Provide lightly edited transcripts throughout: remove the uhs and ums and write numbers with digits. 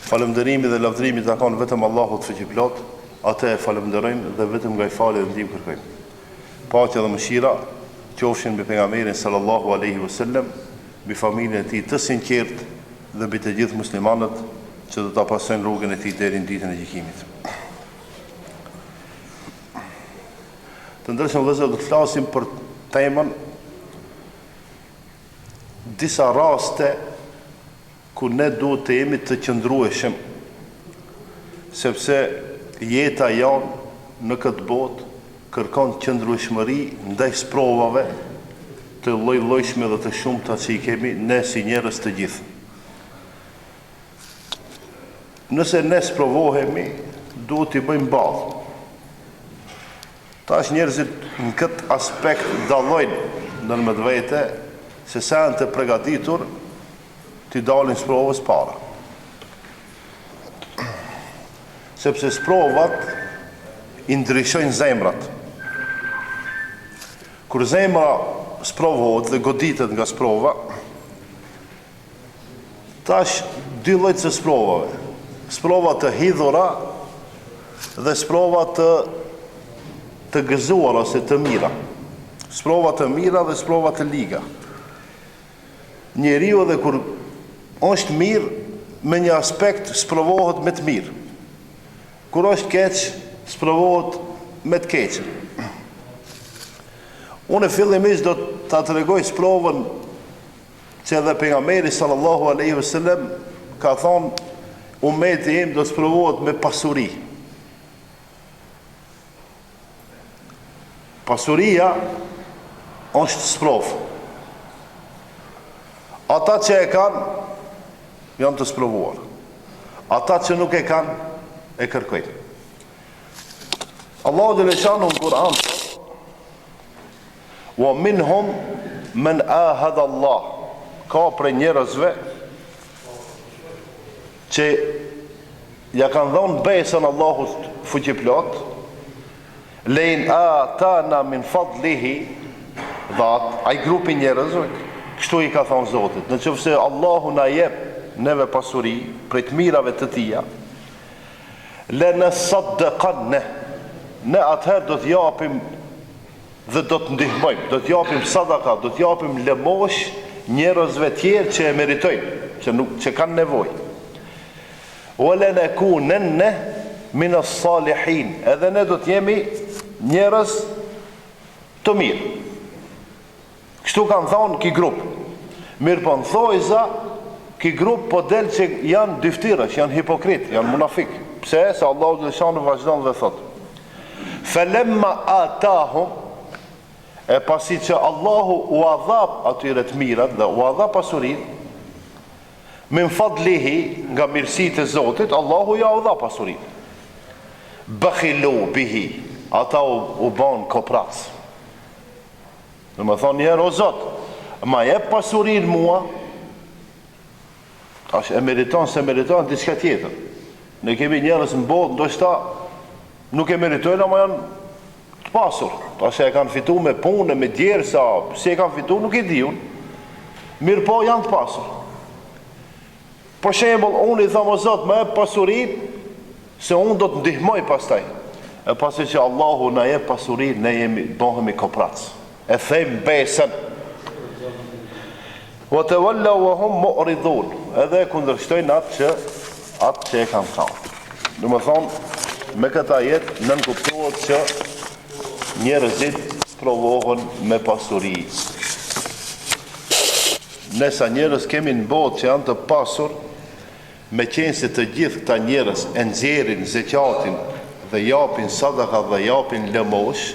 Falënderimi dhe lavdërimi takon vetëm Allahut fuqiplot, atë e falënderojmë dhe vetëm nga i falë dhe ndihmë kërkojmë. Paqja dhe mëshira qofshin mbi pejgamberin sallallahu alaihi wasallam, mbi familjen e tij të sinqert dhe mbi të gjithë muslimanët që do ta pasojnë rrugën e tij deri në ditën e gjykimit. Të ndërshëm vëllezër, do të flasim për temën disa raste ku ne duhet të jemi të qëndrueshëm, sepse jeta jonë në këtë botë kërkon qëndrueshmëri ndaj sprovave të lloj-llojshme dhe të shumta që i kemi ne si njerëz të gjithë. Nëse ne sprovohemi, duhet t'i bëjmë ballë. Tash njerëzit në këtë aspekt dallojnë ndërmjet vete se sa janë të përgatitur t'i dalin sprovës para. Sepse sprovat i ndryshojnë zemrat. Kur zemra sprovohet dhe goditet nga sprova, tash dy lloj të sprovave. Sprova të hidhura dhe sprova të gëzuar ose të mira. Sprova të mira dhe sprova të liga. Njeriu edhe kur është mirë, me një aspekt sprovohet me të mirë. Kur është keq, sprovohet me të keqën. Unë fillimisht do ta tregoj sprovën që edhe pejgamberi sallallahu alaihi wasallam ka thonë, ummeti im do sprovohet me pasuri. Pasuria është sprovë. Ata që e kanë janë të sprovuar. Ata që nuk e kanë, e kërkojnë. Allahu dhe leshanu në Kur'an, wa minhum men ahad Allah, ka për njerëzve që ja kanë dhonë besën Allahut fuqiplot, lejn atana min fadlihi, dhat, ai grupi njerëzve, kështu i ka thonë Zotit, në qëfëse Allahu na jep neve pasuri, prej të mirave të tia, le në saddëkan ne atëherë do t'japim dhe do të ndihmojmë, do t'japim sadaka, do t'japim lëmosh njerëzve tjerë që e meritojnë, që kanë nevojë. O le në ku nënne minë salihin, edhe ne do t'jemi njerëz të mirë. Kështu kanë thonë ki grupë. Mirë po në thojza, ki grupë po del që janë dyftirash, janë hipokrit, janë munafik. Pse? Se Allahu dhe shanë vazhdon dhe thotë. Felemma atahum, e pasi që Allahu u adhap atyre të mirat dhe u adhap pasurit, min fadlihi, nga mirësit e Zotit, Allahu ja u dha pasurit. Bëkhilu bihi, ata u banë kopras. Në më thonë njerë, o Zot, ma jep pasurin mua, tash e meriton se meriton diçka tjetër. Ne kemi njerëz në botë, ndoshta nuk e meritojnë, ama janë të pasur. Tash e kanë fitu me punë, me djersa, si e kanë fitu, nuk e di unë. Mirë po, janë të pasur. Për shembull, unë i thamë, o Zot, ma jep pasurin, se unë do të ndihmoj pastaj. E pasi që Allahu na jep pasurin, ne bëhemi kopratës. E thejmë besën. Wa tawalla wa hum mu'ridun, edhe kundërshtojnë atë që e kanë thonë. Do të thonë, me këtë ajet nënkuptohet që njerëzit provohen me pasuri. Nesa njerëz kemi në botë që janë të pasur, me qenë se të gjithë këta njerëz e nxjerrin zekatin dhe japin sadaka dhe japin lëmosh,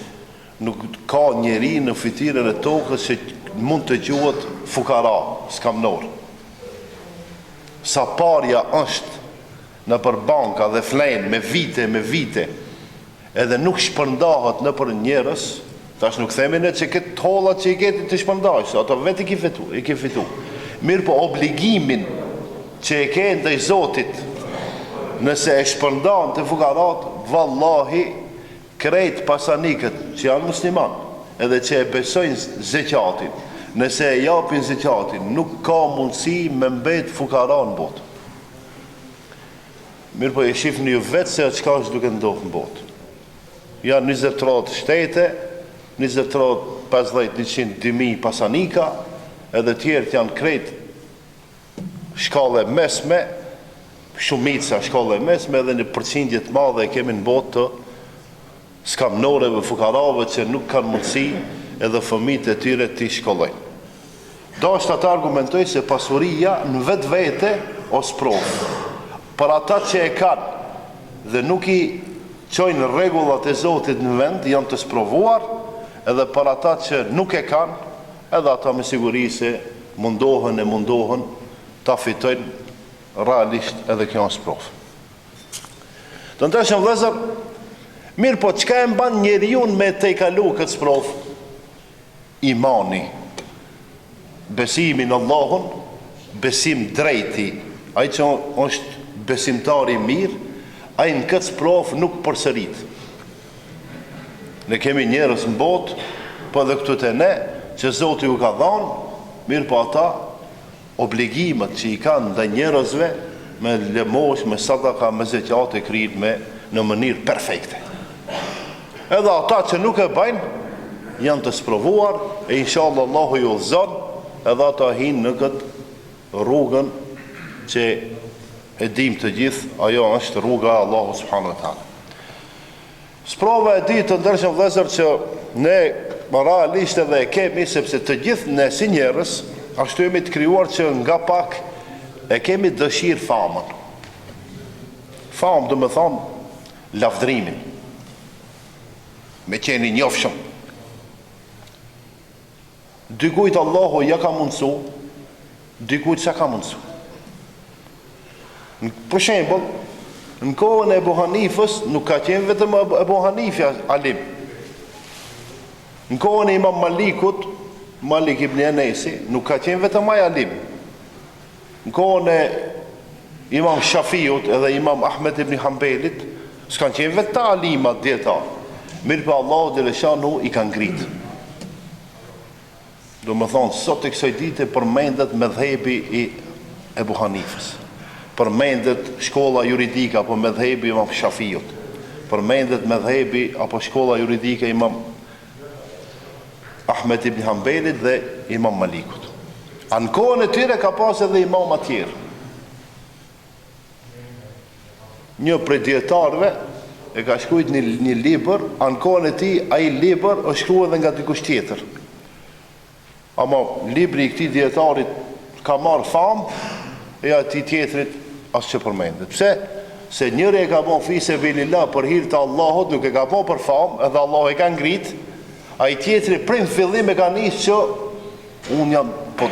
nuk ka njeri në fytyrën e tokës që mund të quhet fukara, skamnor. Sa parja është në për banka dhe flenë me vite, edhe nuk shpërndahet në për njerës, tash nuk themi ne që këtë hollat që i keti të shpërndajsh, ato vetë i ke fitu. Mirë po obligimin që e ke ndaj Zotit, nëse e shpërndan të fukarat, vallahi, krejt pasanikët që janë musliman, edhe që e besojnë zekatin, nëse e japin zekatin, nuk ka mundësi me mbet fukara në botë. Mirë po e shifni ju vetë se çka është duke ndodhur në botë. Janë 23 shtete, 23, 50, 100, 2000 pasanika, edhe tjerët janë krejt shkallë mesme, shumica shkallë mesme, edhe në përqindje të madhe e kemi në botë të skamnoreve, fukarave që nuk kanë mundësi edhe fëmijët e tyre të shkollojnë. Do është ata argumentoj se pasuria në vetë vete ose provë. Për ata që e kanë dhe nuk i qojnë rregullat e Zotit në vend, janë të sprovuar, edhe për ata që nuk e kanë, edhe ata me siguri se mundohen ta fitojnë realisht edhe kjo është provë. Të ndërshëm vëllezër, mirë po çka e mban njeriu me të i kalu këtë sprovë? Imani, besimi në Allahun, besim drejti, ai që është besimtari mirë, ai në këtë sprovë nuk përsërit. Ne kemi njerëz në botë, po edhe këtu te ne, që Zoti u ka dhënë, mirë po ata obligimet që i kanë ndaj njerëzve me lëmosh, me sadaka, me zeqat e kryjnë në mënyrë perfekte. Edhe ata që nuk e bajnë, janë të sprovuar, e inshallah Allahu ju udhëzon, edhe ata hinë në këtë rrugën që e dim të gjithë, ajo është rruga e Allahu subhanahu wa taala. Sprova e ditë të ndërshëm vëllezër që ne realisht edhe e kemi, sepse të gjithë ne si njerëz, ashtu jemi të krijuar që nga pak e kemi dëshirë famën. Famë do me thonë lavdrimin, me qeni njofshëm. Dikujt Allahu ja ka mundsu, dikujt s'ka mundsu. Për shembull, në kohën e Ebu Hanifës nuk ka qenë vetëm Ebu Hanifja alim. Në kohën e Imam Malikut, Malik ibn Anesi, nuk ka qenë vetëm ai alim. Në kohën e Imam Shafiut edhe Imam Ahmed ibn Hanbelit, s'kan qenë vetë ta alimat dietar. Mirë pa Allahu xhaleshanu i ka ngrit. Do më thonë, sot e kësaj dite përmendet medhebi i Ebu Hanifës, përmendet shkolla juridike apo medhebi Imam Shafiut, përmendet medhebi apo shkolla juridike Imam Ahmed ibn Hanbelit dhe Imam Malikut. A në kohën e tyre ka pas edhe imam atjerë. Një prej dietarëve e ka shkruajtur një libër, a në kohën e tij ai libër është shkruar edhe nga dikush tjetër. Ama libri i këtij dietarit ka marrë famë, e atij tjetrit as që përmendet. Pse? Se njëri e ka bën fi sebilillah për hir të Allahut, nuk e ka bën për famë, edhe Allahu e ka ngrit. Ai tjetri prim fillim e ka nisë që unë jam po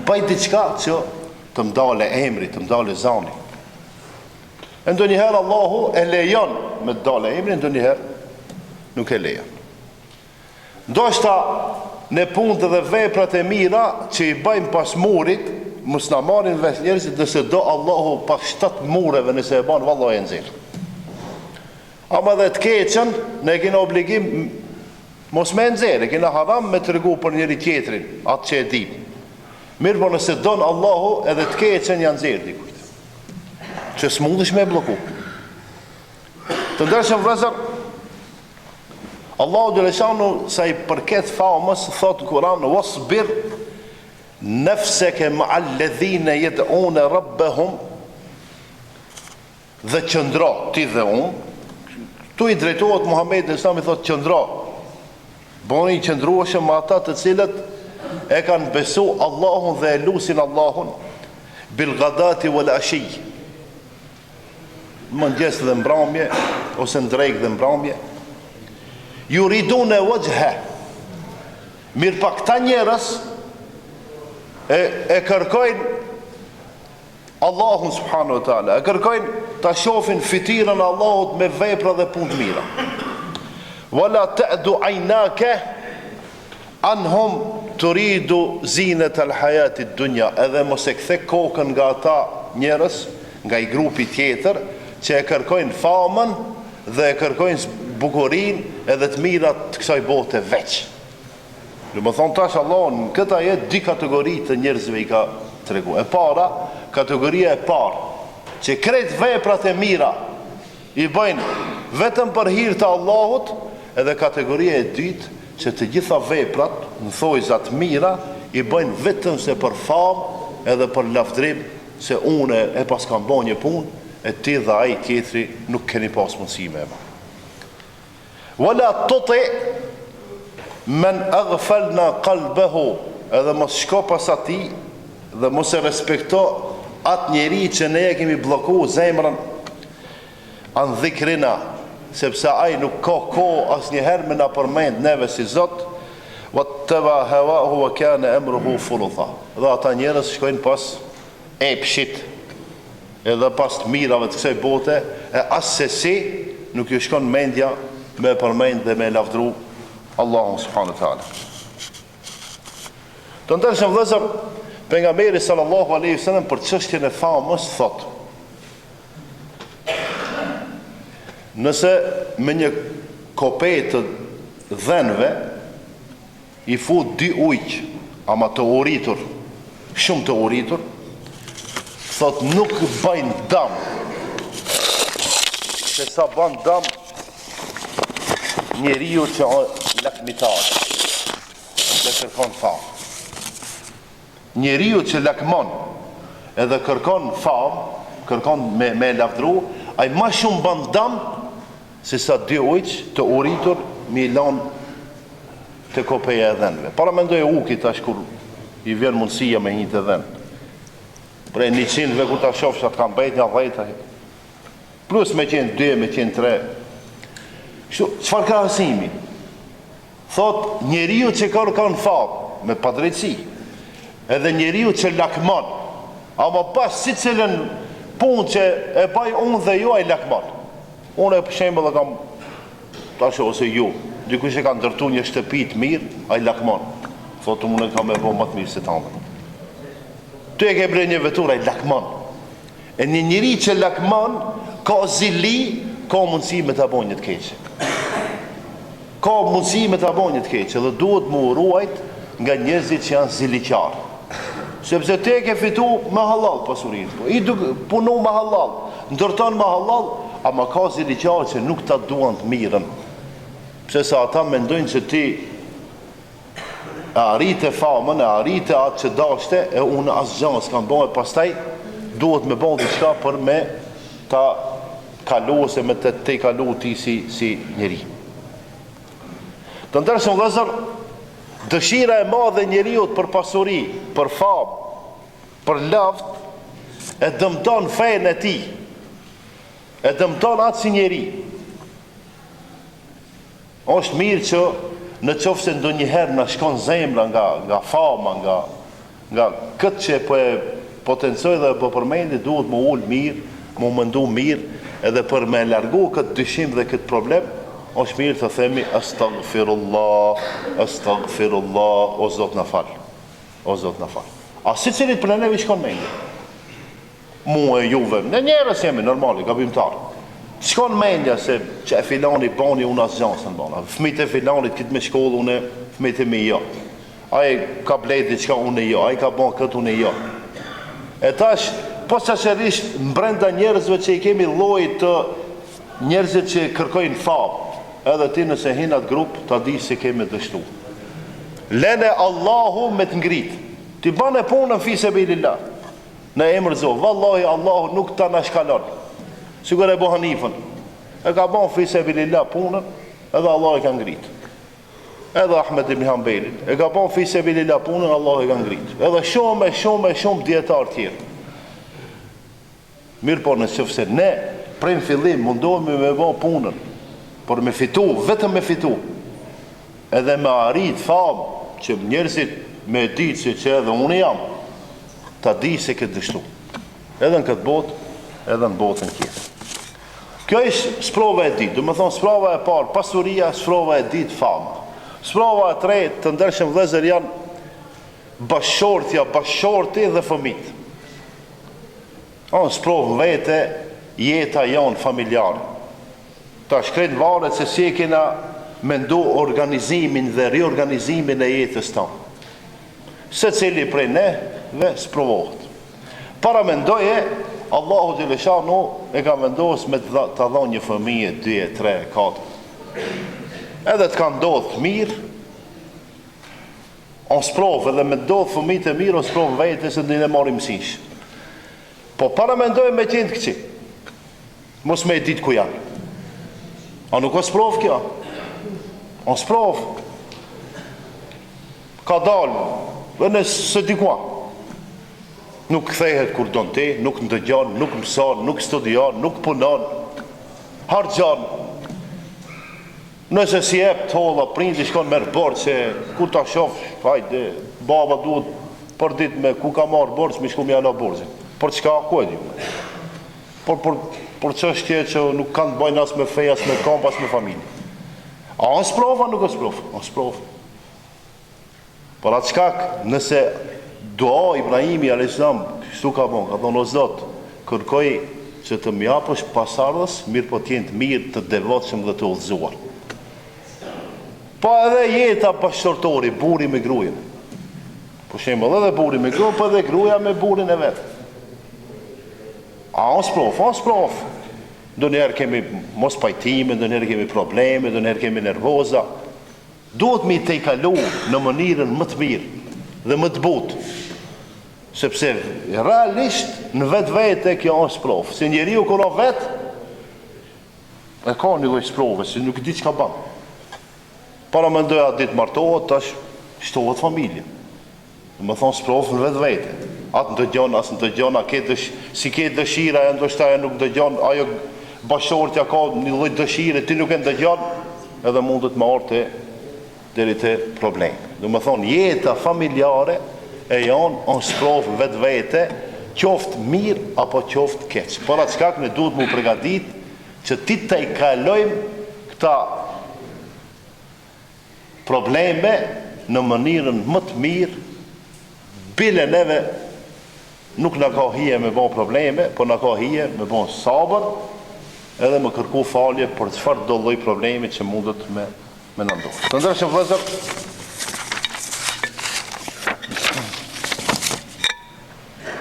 bëj diçka që të mdale emri, të mdale zani. E ndonjëherë Allahu e lejon me të dale emri, ndonjëherë nuk e lejon. Ndoshta në punët dhe veprat e mira që i bëjmë pas murit, mos na marrin vesh njerëzit nëse do Allahu pas 7 mureve nëse e bën vallahi e nxjerr. Ama dhe të keqen, ne kemi obligim mos me nxjerr, kemi haram me tregu për njëri tjetrin, atë që e di. Mirë po nëse don Allahu edhe të keqen janë nxjerr dikujt. Që s'mundesh me bloku. Të ndërshëm vëllezër, Allahu xhaleshanu sa i përket famës thot në Kur'an wasbir nafsaka ma'al ladhina yad'una rabbahum, dhe qëndro ti dhe unë. Tu i drejtohet Muhamedi sallallahu alaihi wasallam i thot qëndro. Boni qëndrueshëm me ata të cilët e kanë besu Allahun dhe e lusin Allahun bil ghadati wal ashi. Mëngjes dhe mbrëmje ose në drekë dhe mbrëmje. Yuridune wajha. Mirë pa këta njerëz e kërkojnë Allahun subhanahu wa taala, e kërkojnë ta shohin fytyrën e Allahut me vepra dhe punë të mira. Wala ta'du aynaka anhum turidu zinat al-hayat ad-dunya, edhe mos e kthe kokën nga ata njerëz, nga i grupi tjetër që e kërkojnë famën dhe e kërkojnë bukurinë edhe të mirat të kësaj bote veç. Në më thonë tash Allah në këta jetë 2 kategori të njerëzve i ka tregu. E para, kategoria e parë, që krejt veprat e mira i bëjnë vetëm për hir të Allahut, edhe kategoria e dytë që të gjitha veprat në thojzat mira i bëjnë vetëm se për famë edhe për lavdrim, se une e pas kam bo një punë, e ti dhe ai tjetri nuk keni pas mundësi me ma. Wala tuti men aghfalna qalbahu, edhe mos shko pas atij dhe mos e respekto atë njeri që ne e kemi bloku zemrën an dhikrina, sepse ai nuk ka kohë asnjëherë me na përmend neve si Zot, wattaba hawahu wa kana amruhu furutha. Dhe ata njerëz shkojnë pas epshit edhe pas të mirave të kësaj bote, e asesi nuk ju shkon mendja me përmend dhe me lavdru Allahun subhanahu wa taala. Të ndërshëm vëllezër, pejgamberi sallallahu alaihi wasallam për çështjen e famës thot: nëse me një kopej të dhenve i fut 2 ujq, ama të uritur, shumë të uritur, thot nuk bëjnë dam, se sa bën dam njeriu që lakmitar dhe kërkon famë. Njeriu që lakmon edhe kërkon famë, kërkon me lavdru, ai më shumë bën dam se sa 2 ujq të uritur mi lan të kopeja e dhenve. Para mendoj uki tash kur i vjen mundësia me një të dhen. Prej 100-ve kur ta shofsh atë kam bejt një 10, plus me qenë 2, me qenë 3. Çfarë ka asimi? Thot njeriu që kërkon famë me padrejtësi, edhe njeriu që lakmon, ama pas si cilën punë që e baj unë dhe ju, ai lakmon. Unë për shembull e kam tash ose ju, dikush e ka ndërtu një shtëpi të mirë, ai lakmon. Thotë unë kam e bë më të mirë se tënde. Ty e ke bre një vetur, ai lakmon. E një njeri që lakmon ka zili, ka mundësi me ta bëjë një të keqe. Ka mundësi me ta bëjë një të keqe dhe duhet mu ruajt nga njerëzit që janë ziliqar. Sepse te ke fitu me halal pasurinë, i punu me halal, ndërton me halal, ama ka ziliqar që nuk ta duan të mirën. Pse sa ata mendojnë që ti e arrite famën, e arrite atë që dashte, e unë asgjë s'kam bërë, pastaj duhet me bërë diçka për me ta kalu ose me te kalu ti si njeri. Të ndërshëm vëllezër, dëshira e madhe e njeriut për pasuri, për famë, për lavd, e dëmton fenë e tij, e dëmton atë si njeri. Është mirë që në qoftë se ndonjëherë na shkon zemra nga fama, nga këtë që po e potencoj dhe po përmendi, duhet më ul mirë, më mendu mirë, edhe për me largu këtë dyshim dhe këtë problem, është mirë të themi astaghfirullah, astaghfirullah, o Zot na fal. O Zot na fal. A secilit për neve shkon mendje. Mu e juve, në njerëz jemi normali, gabimtar. Shkon mendja se që e filani bani unë asë gjansën bana. Fëmijët e filanit këtë me shkollë une, fëmijët e mi jo. Aje ka blejt diçka une jo, aje ka ban këtë une jo. E tash, po qasherisht mbrenda njerëzve që i kemi lloj të njerëzit që kërkojnë famë, edhe ti nëse hinat grup, ta di se kemi dështu. Lene Allahu me të ngrit. Ti bane punën fi sebilillah. Në emër Zot, vallahi Allahu nuk ta na shkalon. Sigur e Abu Hanifën, e ka bon fi sebilillah punën, edhe Allah e ka ngrit. Edhe Ahmed ibn Hanbelit, e ka bon fi sebilillah punën, Allah e ka ngrit. Edhe shumë dietar tjerë. Mirë po në qëfëse ne, prej në fillim, mundohemi me bon punën, por me fitu, vetëm me fitu, edhe me arrit famë, që njerëzit me ditë që edhe unë jam, ta di se këtë dështu. Edhe në këtë botë, edhe në botën tjetër. Kjo është sprova e ditë, do më thonë sprova e parë, pasuria, sprova e ditë, fama. Sprova e tretë, të ndërshëm vëllezër, janë bashorti dhe fëmijët. Sprovë vete, jeta janë familjare. Ta shkrenë varet se si e kena mendu organizimin dhe riorganizimin e jetës tonë. Se cili prej ne dhe sprovohet. Para mendoje Allahu Gjeleshanu e ka vendos me të dhënë një fëmijë 2, 3, 4. Edhe të kanë ndodhë mirë, on sprovë edhe me ndodhë fëmijët e mirë, on sprovë vete se në marri mësish. Po para me ndojë me qenë të këqi, mos me e ditë ku janë. A nuk o sprovë kjo? On sprovë. Ka dalë, dhe nësë dikua. Nuk kthehet kur don ti, nuk ndëgjon, nuk mëson, nuk studion, nuk punon, harxhon. Nëse si jep të holla prindi shkon merr borxh se kur ta shoh, hajde, baba duhet për ditë me ku ka marr borxh, më shku më ala borxhin. Por çka ku e di? Por çështje që nuk kanë të bëjnë as me fe, as me kamp, as me familje. A on sprova, nuk është sprova, on sprova. Por atë shkak, nëse dua Ibrahimi a.s. kështu ka bon, ka thonë o Zot, kërkoj që të më japësh pasardhës, mirë po t'jenë të mirë, të devotshëm dhe të udhëzuar. Po edhe jeta bashkëtortori, buri me gruajën. Po shembull edhe buri me gruajën, po edhe gruaja me burin e vet. A on sprov. Ndonjëherë kemi mos pajtime, ndonjëherë kemi probleme, ndonjëherë kemi nervoza. Duhet mi të i kalu në mënyrën më të mirë dhe më të butë. Sepse realisht në vetë kjo është sprov. Se njeriu kur o vetë, e ka një lloj sprove, se nuk di çka bën. Para më ndoja ditë martohet, tash shtohet familje. Më thonë sprov në vetë. Atë ndëgjon, as ndëgjon, si ke dëshira, ndoshta ajo nuk ndëgjon, ajo bashortja ka një lloj dëshire, ti nuk e ndëgjon, edhe mundet më orte deri te problem. Do më thonë jeta familjare e janë on sprov vetë, qoftë mirë apo qoftë keq. Por atë shkak ne duhet mu përgatit që ti të i kalojmë këta probleme në mënyrën më të mirë, bile neve nuk na ka hije me bon probleme, por na ka hije me bon sabër, edhe me kërku falje për çfarë do lloj problemi që mundet me nëndodhë. Të ndërshëm vëllezër,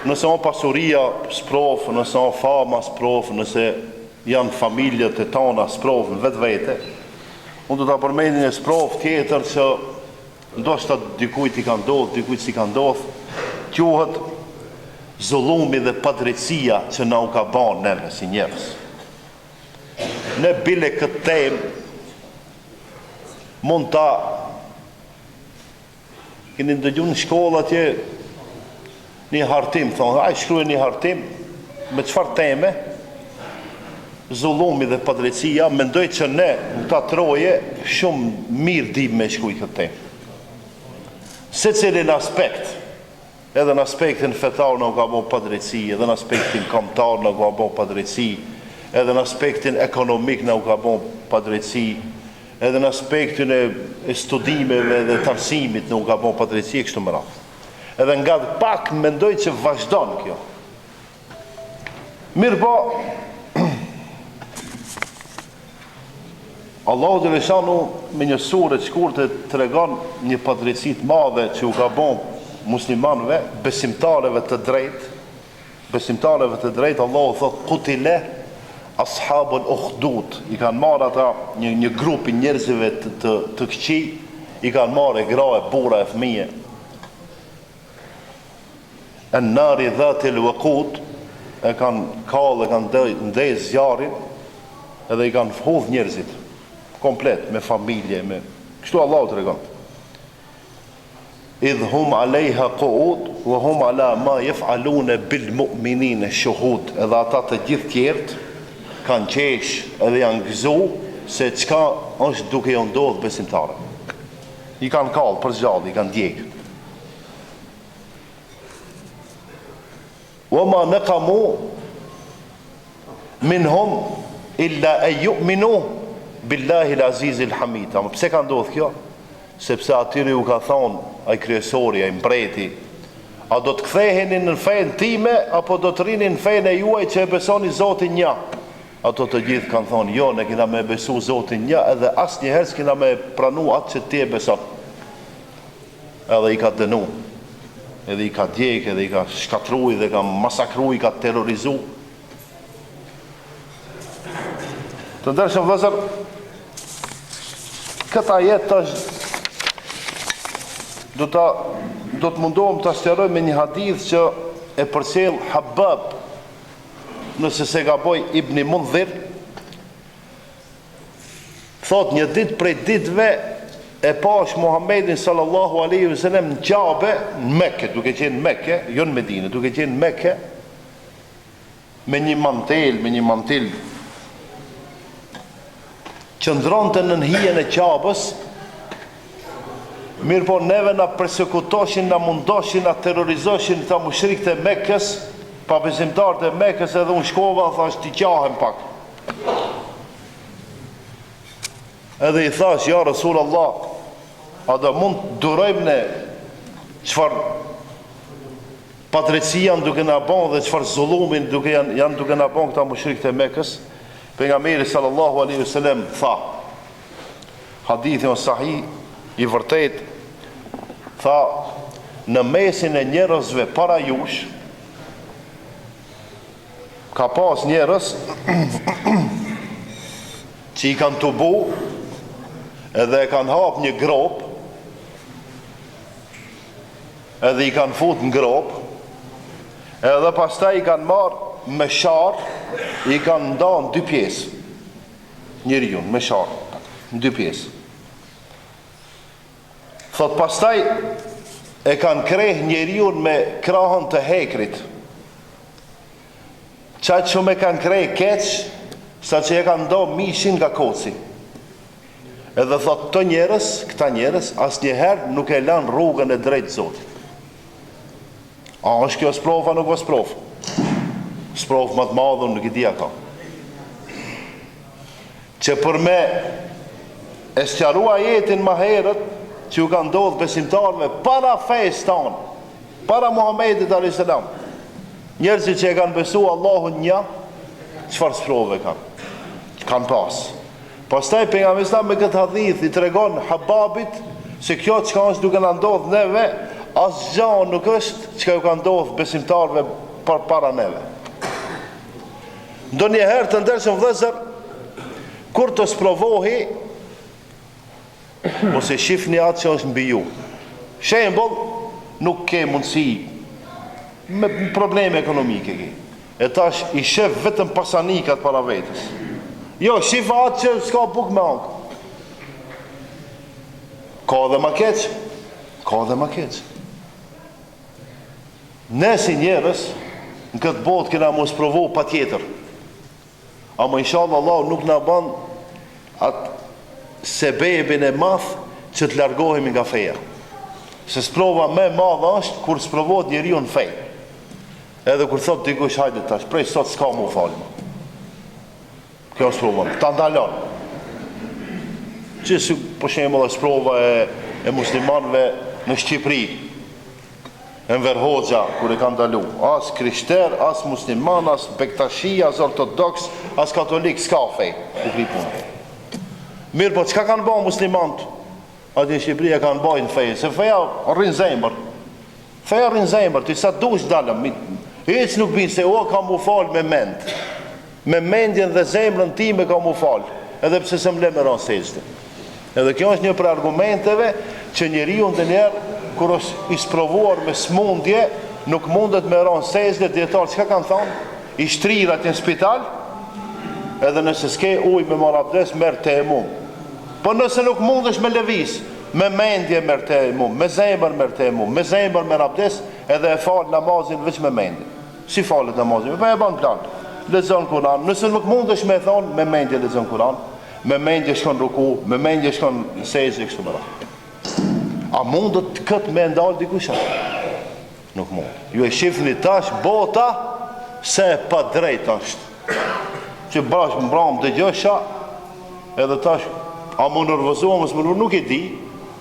nëse on pasuria sprov, nëse on fama sprov, nëse janë familjet e tona sprov në vetë, unë do ta përmendin një sprov tjetër që ndoshta dikujt i ka ndodhur, dikujt si ka ndodhur, quhet zullumi dhe padrejtësia që na u ka bën neve si njerëz. Ne bile këtë temë mund ta keni ndëgjuar në shkollë atje një hartim, thonë, ai shkruaj një hartim me çfarë teme? Zullumi dhe padrejtësia, mendoj që ne në ta troje shumë mirë dim me shkruaj këtë temë. Secilin aspekt, edhe në aspektin fetar në ka bon padrejtësi, edhe në aspektin kombëtar në ka bon padrejtësi, edhe në aspektin ekonomik në ka bon padrejtësi, edhe në aspektin e studimeve dhe të arsimit në ka bon padrejtësi e kështu më radhë. Edhe nga pak mendoj që vazhdon kjo. Mirë po, Allahu Gjeleshanu me një sure të shkurtë tregon një padrejtësi të madhe që u ka bon muslimanëve, besimtarëve të drejtë, Allahu thot qutile ashabul ukhdud, i kanë marrë ata një grupi njerëzve të këqij, i kanë marrë gra, burra e fëmijë. An-nari dhatil waqud, e kanë kallë, e kanë ndezë zjarin, edhe i kanë hodh njerëzit komplet me familje, me kështu Allahu tregon. Idh hum alejha qu'ud wa hum ala ma yaf'aluna bil mu'minina shuhud, edhe ata të gjithë tjerët kanë qesh edhe janë gëzu se çka është duke ju ndodhur besimtarëve. I kanë kallë për gjallë, i kanë djegë. Wa ma naqamu minhum illa an yu'minu billahi al-aziz al-hamid. Ama pse ka ndodhur kjo? Sepse atyre u ka thonë ai kryesori, ai mbreti, a do të ktheheni në fenë time apo do të rini në fenë e juaj që e besoni Zotin një? Ato të gjithë kanë thonë, jo, ne kena me besu Zotin një, edhe asnjëherë s'kena me pranu atë që ti e beson. Edhe i ka dënu. edhe i ka djek, edhe i ka shkatruj, dhe ka masakruj, i ka terrorizu. Të ndershëm vëllezër, këta jetë do të mundohem të sqaroj me një hadith që e përcjell Habab, nëse se gaboj, Ibn Mundhir, thot një ditë prej ditëve e pash Muhammedin sallallahu alaihi wasallam në Kabe, në Mekke, duke qenë në Mekke, jo në Medinë, duke qenë në Mekke, me një mantel qëndronte në hijen e Kabës. Mirë po neve na persekutoshin, na mundoshin, na terrorizoshin ta mushrikët e Mekkës, pa besimtarët e Mekkës, edhe unë shkova, thash, t'i qahem pak. Edhe i thash, ja Rasulullah, a do mund durojmë ne çfarë padrejtësia duke na bën dhe çfarë zullumin janë duke na bën këta mushrikët e Mekkës. Pejgamberi sallallahu alaihi wasallam tha, hadithi on sahih i vërtet, tha, në mesin e njerëzve para jush ka pas njerëz që i kanë tubu edhe e kanë hap një grop, edhe i kanë fut në grop, edhe pastaj i kanë marrë me sharë, i kanë nda në dy pjesë, njeriu me sharë në dy pjesë. Thot pastaj e kanë kreh njeriu me krahën të hekrit, qatë që me kanë kreh keq, sa që e kanë nda mishin nga koci. Edhe thot këta njerëz asnjëherë nuk e lanë rrugën e drejtë Zotit. A është kjo sprova, nuk është sprova? Sprova më të madhe nuk i dia ka. Që për me e sqarua jetin më herët që u ka ndodhur besimtarëve para fesë tonë, para Muhamedit alayhis salam. Njerëzit që e kanë besuar Allahun një, çfarë sprove kanë pas. Pastaj pejgamberi sa me këtë hadith i tregon Hababit se kjo çka është duke na ndodhur neve, asgjë nuk është çka u ka ndodhur besimtarëve para neve. Ndonjëherë të ndershëm vëllezër, kur të sprovohi, mos e shifni atë që është mbi ju. Shembull, nuk ke mundësi me probleme ekonomike ke. E tash i shef vetëm pasanikat para vetës. Jo, shif atë që s'ka buk me ankë. Ka dhe ma keq. Ne si njerëz, në këtë botë kena mos provu pa tjetër. Ama inshallah Allah nuk na ban atë sebebin e madh që të largohemi nga feja. Se sprova me madh është kur sprovohet njeriu në fe. Edhe kur thot dikush hajde tash, prej sot s'ka më falë. Kjo sprova, ta ndalon. Që si për shembull sprova e muslimanëve në Shqipëri, Enver Hoxha, kur e kanë ndalu, as krishter, as musliman, as bektashi, as ortodoks, as katolik, s'ka fej, u kri punë. Mirë, po çka kanë bërë muslimanët? Atë në Shqipëri e kanë bërë në fejë, se feja rrinë zemër. Feja rrinë zemër, ti sa dush dalëm, hiç nuk bin se o kam u falë me mend. Me mendjen dhe zemrën time kam u falë, edhe pse se më le me ranë sejdë. Edhe kjo është një për argumenteve që njeriu ndonjëherë kur është i sprovuar me smundje, nuk mundet me ranë sejdë. Dietar çka kanë thonë? I shtrirat në spital, edhe nëse s'ke ujë me marr abdes, merr temum. Po nëse nuk mundesh me lëviz, me mendje merr temum, me zemër merr temum, me zemër merr abdes, edhe e fal namazin vetëm me mendje. Si falet namazin? Po e bën plan. Lexon Kur'an. Nëse nuk mundesh me thonë, me mendje lexon Kur'an, me mendje shkon ruku, me mendje shkon sejdë kështu më radh. A mundet këtë me ndalë dikush? Nuk mund. Ju e shifni tash bota se pa drejt është. Që bashkë më bram dhe gjësha, edhe tash, a më nërvëzohë, më nuk e di,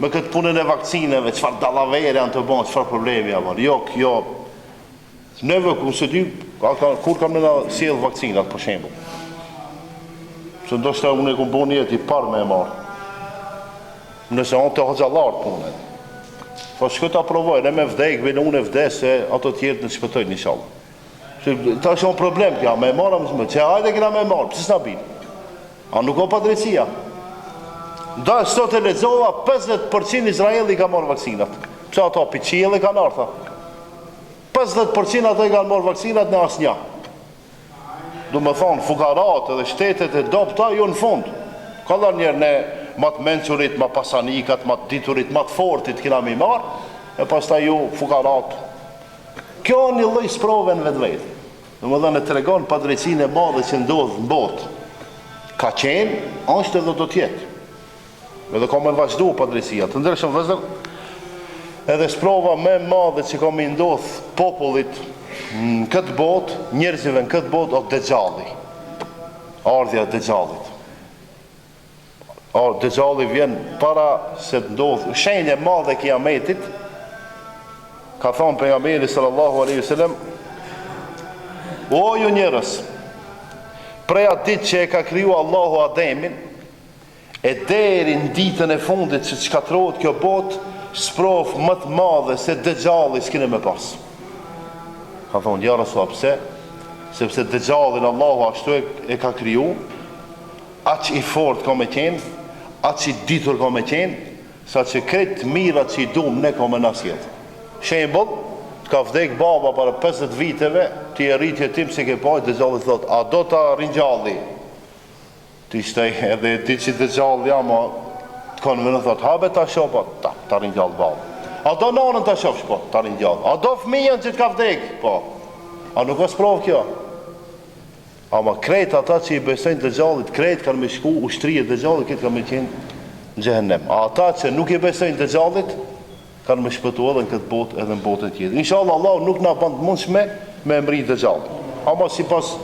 me këtë punën e vakcineve, qëfar dalavere janë të bënë, qëfar problemi janë. Jo. Neve, ku se di, kur kam në sjellë vakcinat, për shembull. Se ndoshta unë e kumë bënë jetë i parë me e marë. Nëse onë të hoxalartë punën. Po shko ta provoj, ne me vdek, vjen unë e vdes se ato tjerë në shpëtojnë inshallah. Ta është një problem kja, me marë mësme, që hajde këna me marë, pëse s'na bin? A nuk o padrecia? Da, sot e lexova, 50% Izraeli ka marë vaksinat. Pëse ato, për qijel e ka nartha? 50% ato i ka marë vaksinat në asnja. Du me thonë, fukarat edhe shtetet e dopta, jo në fund. Ka dhe njerë ne matë menqurit, matë pasanikat, matë diturit, matë fortit kina mi marë, e pas ta ju fukarat. Kjo një lloj sprove në vetë vetë. Dhe më dhe në të regon padrecin e madhe që ndodhë në botë. Ka qenë, është edhe do tjetë. Edhe ka me vazhdu padrecia. Të ndryshëm vëzër, edhe sprova me madhe që ka me ndodhë popullit në këtë botë, njerëzive në këtë botë, o Dejjalli. Ardhja Dejjallit. Dejjalli vjen para se të ndodhë shenje madhe kiametit. Ka thonë pejgamberi sallallahu alaihi wasallam, o ju njerëz, prej atë ditë që e ka kriju Allahu Ademin, e deri në ditën e fundit që shkatërrohet kjo botë, sprov më të madhe se Dejjalli s'kene me pas. Ka thonë, ja Rasul, pse? Sepse Dejjallin Allahu ashtu e ka kriju, aq i fort ka me qenë, aq i ditur ka me qenë, sa që kretë mirat që i dum ne ka me nasjet. Shembull, ka vdek baba para 50 viteve, ti e rritje tim se ke pajt, Dejjalli thot, a do ta rinjalli? Ti shtaj edhe ti që Dejjalli jam, të konë vënë thot, habe ta shopa, ta rinjall baba. A do nanën ta shofsh, po, ta rinjall. A do fëmijën që t'ka vdek, po. A nuk o sprov kjo? Ama krejt ata që i besojnë Dejjallit, krejt kanë me shku ushtrije Dejjallit, këtë kanë me qenë në xhehenem. A ata që nuk i besojnë Dejjallit, kanë me shpëtu edhe në këtë botë edhe në botën tjetër. Inshallah Allah nuk na bën të mundshme me emri Dejjallit. Ama sipas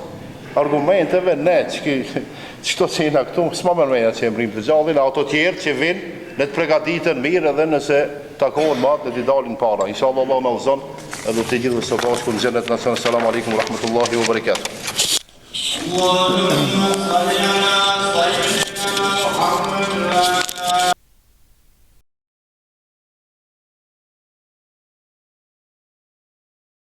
argumenteve ne çto që jena këtu, s'ma mërmenja që emrim Dejjallin, ato tjerë që vinë në të pregaditën mirë edhe nëse takohen matë dhe t'i dalin para. Inshallah Allah në lëzon edhe të gjithë së bashku në xhenet nacion. Assalamu alaikum wa rahmatullahi wa barakatuh. Allahumma salli ala sayyidina Muhammad